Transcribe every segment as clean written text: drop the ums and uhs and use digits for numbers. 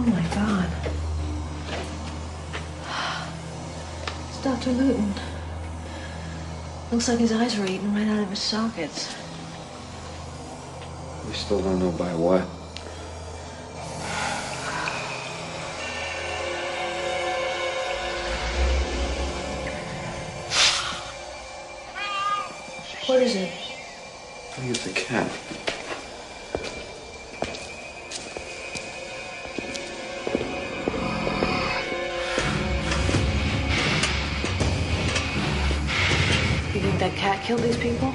my God. It's Dr. Luton. Looks like his eyes were eaten right out of his sockets. We still don't know by what. What is it? I think it's a cat. You think that cat killed these people?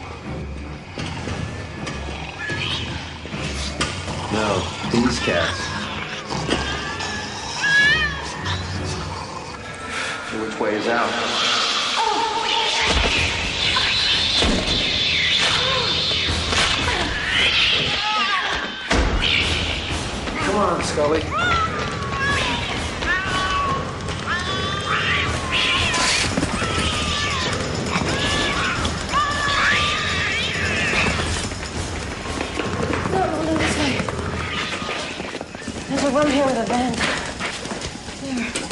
No, these cats. So which way is out? Come on, Scully. No, this way. There's a room here with a vent. There.